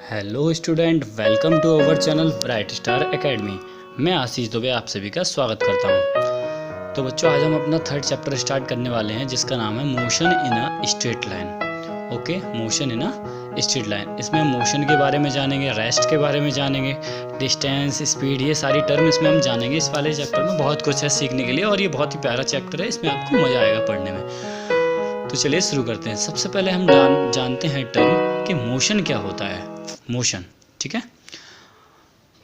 Hello student, welcome to our channel bright star academy. मैं आशीष दुबे आप सभी का स्वागत करता हूं। तो बच्चों, आज हम अपना थर्ड चैप्टर स्टार्ट करने वाले हैं जिसका नाम है motion in a straight line. Okay, motion in a straight line. इसमें हम मोशन के बारे में जानेंगे, रेस्ट के बारे में जानेंगे, डिस्टेंस, स्पीड, ये सारी टर्म इसमें हम जानेंगे। इस वाले चैप्टर में बहुत कुछ है सीखने के लिए और ये बहुत ही प्यारा चैप्टर है, इसमें आपको मज़ा आएगा पढ़ने में। तो चलिए शुरू करते हैं। सबसे पहले हम जानते हैं टर्म कि मोशन क्या होता है। मोशन, ठीक है।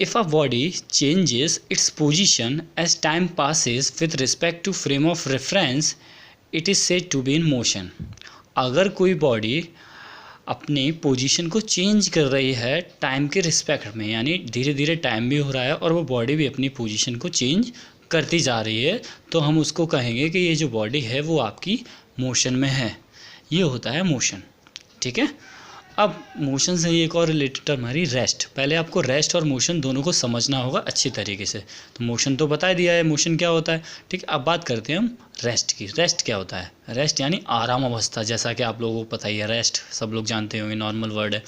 If a body changes its position as time passes with respect to frame of reference, it is said to be in motion. अगर कोई बॉडी अपनी पोजीशन को चेंज कर रही है टाइम के रिस्पेक्ट में, यानी धीरे धीरे टाइम भी हो रहा है और वो बॉडी भी अपनी पोजीशन को चेंज करती जा रही है, तो हम उसको कहेंगे कि ये जो बॉडी है वो आपकी मोशन में है। ये होता है मोशन, ठीक है। अब मोशन से ही एक और रिलेटेड टर्म हमारी रेस्ट। पहले आपको रेस्ट और मोशन दोनों को समझना होगा अच्छी तरीके से। तो मोशन तो बता दिया है, मोशन क्या होता है, ठीक है। अब बात करते हैं हम रेस्ट की। रेस्ट क्या होता है? रेस्ट यानी आराम अवस्था, जैसा कि आप लोगों को पता ही है। रेस्ट सब लोग जानते होंगे, नॉर्मल वर्ड है।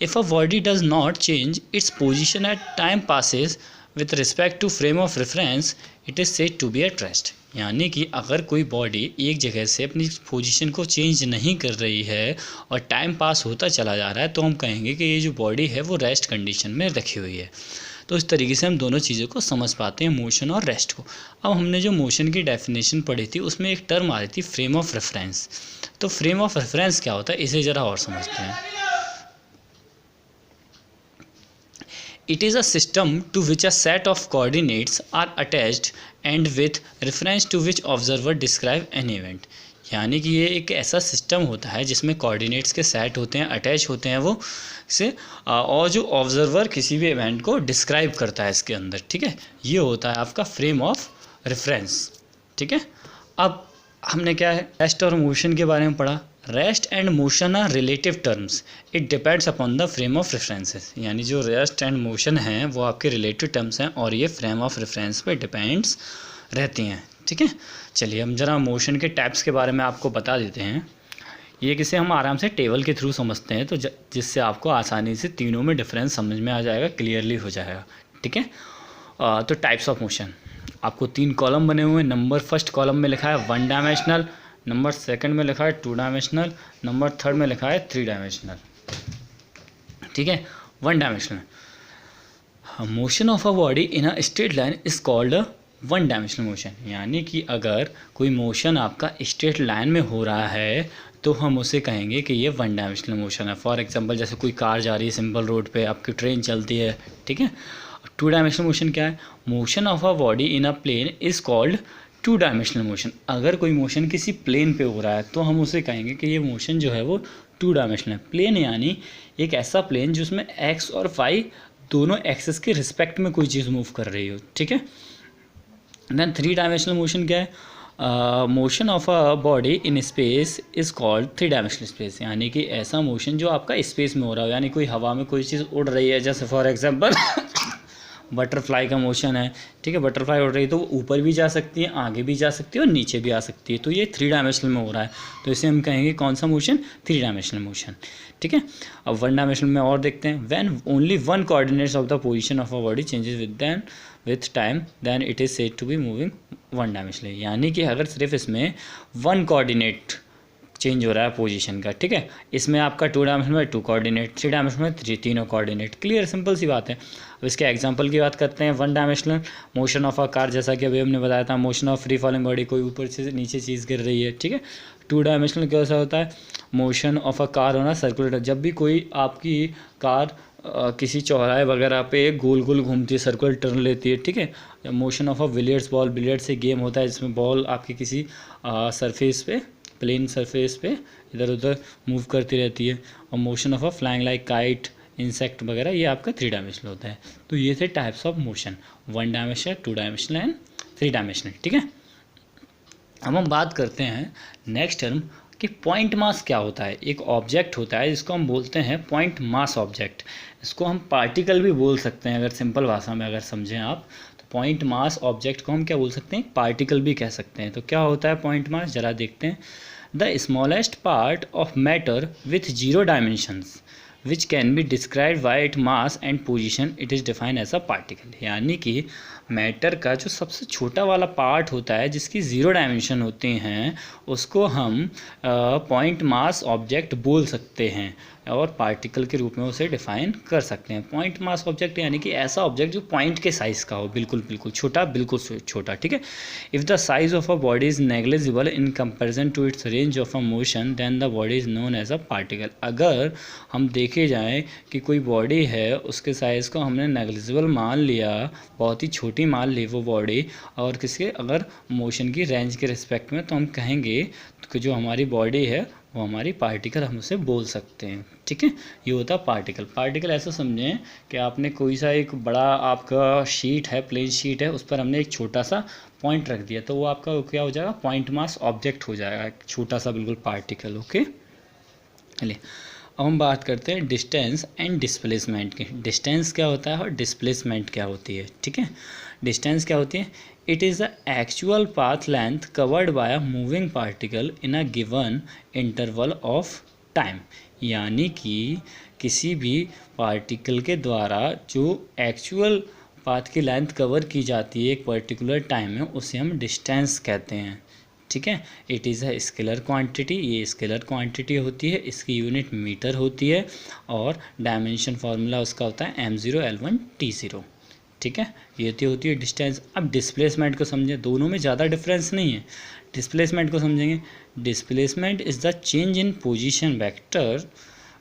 If a body does not change its position at time passes with respect to frame of reference, it is said to be at rest. यानी कि अगर कोई बॉडी एक जगह से अपनी पोजीशन को चेंज नहीं कर रही है और टाइम पास होता चला जा रहा है, तो हम कहेंगे कि ये जो बॉडी है वो रेस्ट कंडीशन में रखी हुई है। तो इस तरीके से हम दोनों चीज़ों को समझ पाते हैं, मोशन और रेस्ट को। अब हमने जो मोशन की डेफिनेशन पढ़ी थी उसमें एक टर्म आ रही थी फ्रेम ऑफ रेफरेंस। तो फ्रेम ऑफ रेफरेंस क्या होता है, इसे ज़रा और समझते हैं। It is a system to which a set of coordinates are attached and with reference to which observer describe an event। यानी कि ये एक ऐसा सिस्टम होता है जिसमें कोऑर्डिनेट्स के सेट होते हैं, अटैच होते हैं वो से, और जो ऑब्जर्वर किसी भी इवेंट को डिस्क्राइब करता है इसके अंदर, ठीक है। ये होता है आपका फ्रेम ऑफ रेफरेंस, ठीक है। अब हमने क्या है, रेस्ट और मोशन के बारे में पढ़ा। Rest and motion are relative terms, it depends upon the frame of references. यानी जो रेस्ट एंड मोशन हैं वो आपके रिलेटिव टर्म्स हैं और ये फ्रेम ऑफ रेफरेंस पे डिपेंड्स रहती हैं, ठीक है। चलिए हम जरा मोशन के टाइप्स के बारे में आपको बता देते हैं। ये किसे हम आराम से टेबल के थ्रू समझते हैं, तो जिससे आपको आसानी से तीनों में डिफरेंस समझ में आ जाएगा, क्लियरली हो जाएगा, ठीक है। तो टाइप्स ऑफ मोशन, आपको 3 कॉलम बने हुए हैं। नंबर फर्स्ट कॉलम में लिखा है 1 डायमेंशनल, नंबर सेकंड में लिखा है 2 डायमेंशनल, नंबर थर्ड में लिखा है 3 डायमेंशनल, ठीक है। 1 dimensional motion of a body in a straight line is called 1 dimensional motion. यानी कि अगर कोई मोशन आपका स्ट्रेट लाइन में हो रहा है तो हम उसे कहेंगे कि ये 1 डायमेंशनल मोशन है। फॉर एग्जांपल, जैसे कोई कार जा रही है सिंपल रोड पे, आपकी ट्रेन चलती है, ठीक है। 2 डायमेंशनल मोशन क्या है? Motion of a body in a plane is called 2 dimensional motion. अगर कोई मोशन किसी प्लेन पे हो रहा है तो हम उसे कहेंगे कि ये मोशन जो है वो 2 डायमेंशनल है। प्लेन यानी एक ऐसा प्लेन जिसमें एक्स और वाई दोनों एक्सेस के रिस्पेक्ट में कोई चीज़ मूव कर रही हो, ठीक है। देन 3 डायमेंशनल मोशन क्या है? Motion of a body in space is called 3 dimensional space. यानी कि ऐसा मोशन जो आपका स्पेस में हो रहा हो, यानी कोई हवा में कोई चीज़ उड़ रही है, जैसे फॉर एग्जांपल बटरफ्लाई का मोशन है, ठीक है। बटरफ्लाई उड़ रही है तो वो ऊपर भी जा सकती है, आगे भी जा सकती है और नीचे भी आ सकती है, तो ये 3 डायमेंशनल में हो रहा है, तो इसे हम कहेंगे कौन सा मोशन? 3 डायमेंशनल मोशन, ठीक है। अब 1 डायमेंशनल में और देखते हैं। When only 1 coordinates of the position of a body changes with time then it is said to be moving 1 dimensional. यानी कि अगर सिर्फ इसमें 1 कोऑर्डिनेट चेंज हो रहा है पोजीशन का, ठीक है। इसमें आपका 2 डायमेंशन में 2 कोऑर्डिनेट, 3 डायमेंशन में 3 तीनों कोऑर्डिनेट। क्लियर, सिंपल सी बात है। अब इसके एग्जांपल की बात करते हैं। 1 dimensional motion of a car, जैसा कि अभी हमने बताया था, motion of free falling body, कोई ऊपर से नीचे चीज़ गिर रही है, ठीक है। 2 डायमेंशनल कैसा होता है? मोशन ऑफ अ कार होना सर्कुलर, जब भी कोई आपकी कार किसी चौराहे वगैरह पे गोल गोल घूमती है, सर्कुलर टर्न लेती है, ठीक है। Motion of a billiards ball, billiard से गेम होता है जिसमें बॉल आपकी किसी सरफेस पे, प्लेन सरफेस पे इधर उधर मूव करती रहती है। और motion of a flying like kite, insect वगैरह, ये आपका 3 डायमेंशनल होता है। तो ये थे types of motion, 1 dimensional, 2 dimensional and 3 dimensional, ठीक है। अब हम बात करते हैं नेक्स्ट टर्म कि पॉइंट मास क्या होता है। एक ऑब्जेक्ट होता है जिसको हम बोलते हैं पॉइंट मास ऑब्जेक्ट। इसको हम पार्टिकल भी बोल सकते हैं, अगर सिंपल भाषा में अगर समझें आप तो पॉइंट मास ऑब्जेक्ट को हम क्या बोल सकते हैं? पार्टिकल भी कह सकते हैं। तो क्या होता है पॉइंट मास, जरा देखते हैं। The smallest part of matter with 0 dimensions which can be describe by it mass and position it is defined as a particle. यानी कि मैटर का जो सबसे छोटा वाला पार्ट होता है जिसकी ज़ीरो डायमेंशन होते हैं उसको हम पॉइंट मास ऑब्जेक्ट बोल सकते हैं और पार्टिकल के रूप में उसे डिफाइन कर सकते हैं। पॉइंट मास ऑब्जेक्ट यानी कि ऐसा ऑब्जेक्ट जो पॉइंट के साइज़ का हो, बिल्कुल बिल्कुल छोटा, बिल्कुल छोटा, ठीक है। If the size of a body is negligible in comparison to its range of a motion then the body is known as a particle. अगर हम देखे जाएँ कि कोई बॉडी है उसके साइज़ को हमने नेग्लिजिबल मान लिया, बहुत ही छोटी मान ली वो बॉडी, और किसके अगर मोशन की रेंज के रिस्पेक्ट में, तो हम कहेंगे कि जो हमारी बॉडी है वो हमारी पार्टिकल, हम उसे बोल सकते हैं, ठीक है। ये होता है पार्टिकल। पार्टिकल ऐसा समझें कि आपने कोई सा एक बड़ा आपका शीट है, प्लेन शीट है, उस पर हमने एक छोटा सा पॉइंट रख दिया तो वो आपका क्या हो जाएगा, पॉइंट मास ऑब्जेक्ट हो जाएगा, एक छोटा सा बिल्कुल पार्टिकल। ओके, चलिए अब हम बात करते हैं डिस्टेंस एंड डिस्प्लेसमेंट की। डिस्टेंस क्या होता है और डिस्प्लेसमेंट क्या होती है, ठीक है। डिस्टेंस क्या होती है? It is the actual path length covered by a moving particle in a given interval of time. यानी कि किसी भी पार्टिकल के द्वारा जो एक्चुअल पाथ की लेंथ कवर की जाती है एक पर्टिकुलर टाइम में, उसे हम डिस्टेंस कहते हैं, ठीक है। It is a scalar quantity, ये स्केलर क्वांटिटी होती है, इसकी यूनिट मीटर होती है और डायमेंशन फार्मूला उसका होता है m0L1T0, ठीक है। ये तो होती है डिस्टेंस। अब डिस्प्लेसमेंट को समझें, दोनों में ज़्यादा डिफरेंस नहीं है। डिस्प्लेसमेंट को समझेंगे, displacement is the change in position vector.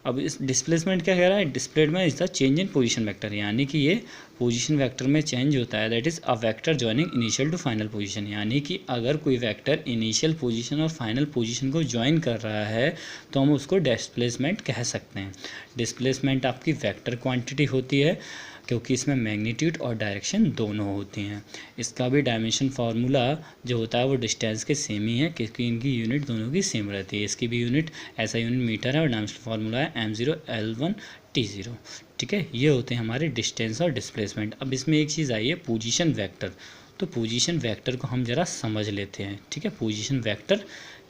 अब इस डिस्प्लेसमेंट क्या कह रहा है, displacement is the change in position vector, यानी कि ये पोजीशन वेक्टर में चेंज होता है। That is a vector joining initial to final position. यानी कि अगर कोई वेक्टर इनिशियल पोजीशन और फाइनल पोजीशन को ज्वाइन कर रहा है तो हम उसको डिस्प्लेसमेंट कह सकते हैं। डिस्प्लेसमेंट आपकी वेक्टर क्वांटिटी होती है क्योंकि इसमें मैग्नीट्यूड और डायरेक्शन दोनों होती हैं। इसका भी डायमेंशन फार्मूला जो होता है वो डिस्टेंस के सेम ही है क्योंकि इनकी यूनिट दोनों की सेम रहती है। इसकी भी यूनिट ऐसा यूनिट मीटर है और डायमेंशन फार्मूला है m0L1T0, ठीक है। ये होते हैं हमारे डिस्टेंस और डिस्प्लेसमेंट। अब इसमें एक चीज़ आई है पोजीशन वेक्टर, तो पोजीशन वेक्टर को हम ज़रा समझ लेते हैं, ठीक है। पोजीशन वेक्टर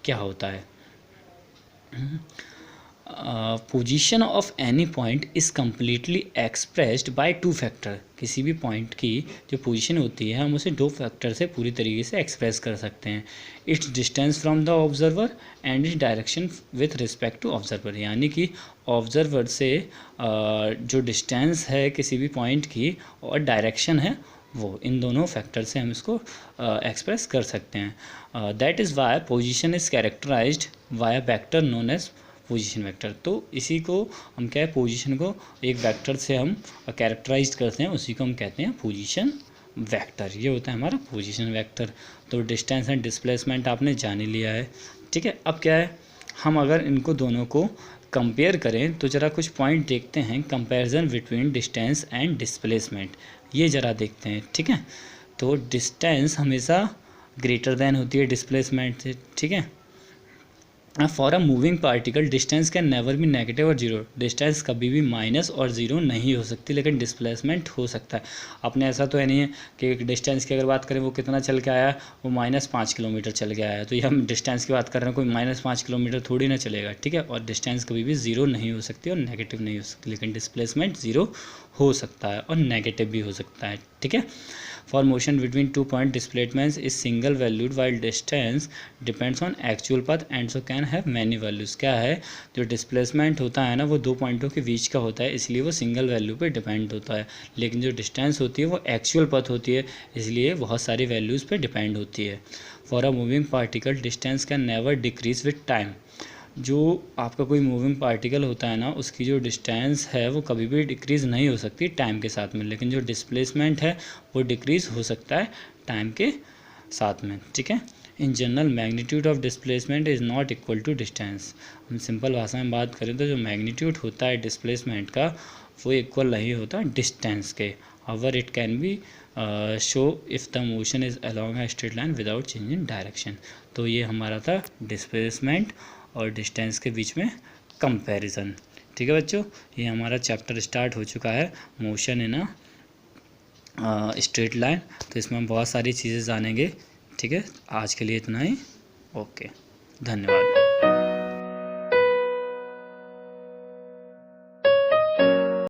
क्या होता है? Position of any point is completely expressed by two factor. किसी भी पॉइंट की जो पोजीशन होती है हम उसे दो फैक्टर से पूरी तरीके से एक्सप्रेस कर सकते हैं। Its distance from the observer and its direction with respect to observer. यानी कि ऑब्जर्वर से जो डिस्टेंस है किसी भी पॉइंट की और डायरेक्शन है वो, इन दोनों फैक्टर से हम इसको एक्सप्रेस कर सकते हैं। That is why position is characterized by a vector known as position vector. तो इसी को हम क्या है, पोजीशन को एक वेक्टर से हम कैरेक्टराइज करते हैं, उसी को हम कहते हैं पोजीशन वेक्टर। ये होता है हमारा पोजीशन वेक्टर। तो डिस्टेंस एंड डिस्प्लेसमेंट आपने जान ही लिया है, ठीक है। अब क्या है, हम अगर इनको दोनों को कंपेयर करें तो ज़रा कुछ पॉइंट देखते हैं, comparison between distance and displacement, ये ज़रा देखते हैं, ठीक है। तो डिस्टेंस हमेशा ग्रेटर देन होती है डिस्प्लेसमेंट से, ठीक है। For a moving particle distance can never भी नेगेटिव और जीरो। डिस्टेंस कभी भी माइनस और ज़ीरो नहीं हो सकती, लेकिन डिस्प्लेसमेंट हो सकता है। अपने ऐसा तो है नहीं है कि डिस्टेंस की अगर बात करें वो कितना चल के आया, वो -5 किलोमीटर चल के आया, तो ये हम डिस्टेंस की बात कर रहे हैं, कोई -5 किलोमीटर थोड़ी ना चलेगा, ठीक है। और डिस्टेंस कभी भी ज़ीरो नहीं हो सकती और नेगेटिव नहीं हो सकती, लेकिन डिस्प्लेसमेंट ज़ीरो हो सकता है और नेगेटिव भी हो सकता है, ठीक है। For motion between two point displacements is single valued while distance depends on actual path and so can have many values। क्या है, जो डिस्प्लेसमेंट होता है ना वो दो पॉइंटों के बीच का होता है, इसलिए वो सिंगल वैल्यू पे डिपेंड होता है। लेकिन जो डिस्टेंस होती है वो एक्चुअल पथ होती है, इसलिए बहुत सारी वैल्यूज़ पे डिपेंड होती है। For a moving particle distance can never decrease with time. जो आपका कोई मूविंग पार्टिकल होता है ना उसकी जो डिस्टेंस है वो कभी भी डिक्रीज़ नहीं हो सकती टाइम के साथ में, लेकिन जो डिस्प्लेसमेंट है वो डिक्रीज़ हो सकता है टाइम के साथ में, ठीक है। In general magnitude of displacement is not equal to distance. हम सिंपल भाषा में बात करें तो जो मैग्नीट्यूड होता है डिस्प्लेसमेंट का वो इक्वल नहीं होता डिस्टेंस के। However it can be show if the motion is along a straight line without change in direction. तो ये हमारा था डिस्प्लेसमेंट और डिस्टेंस के बीच में कंपैरिजन, ठीक है बच्चों। ये हमारा चैप्टर स्टार्ट हो चुका है, motion in a straight line. तो इसमें हम बहुत सारी चीज़ें जानेंगे, ठीक है। आज के लिए इतना ही, ओके, धन्यवाद।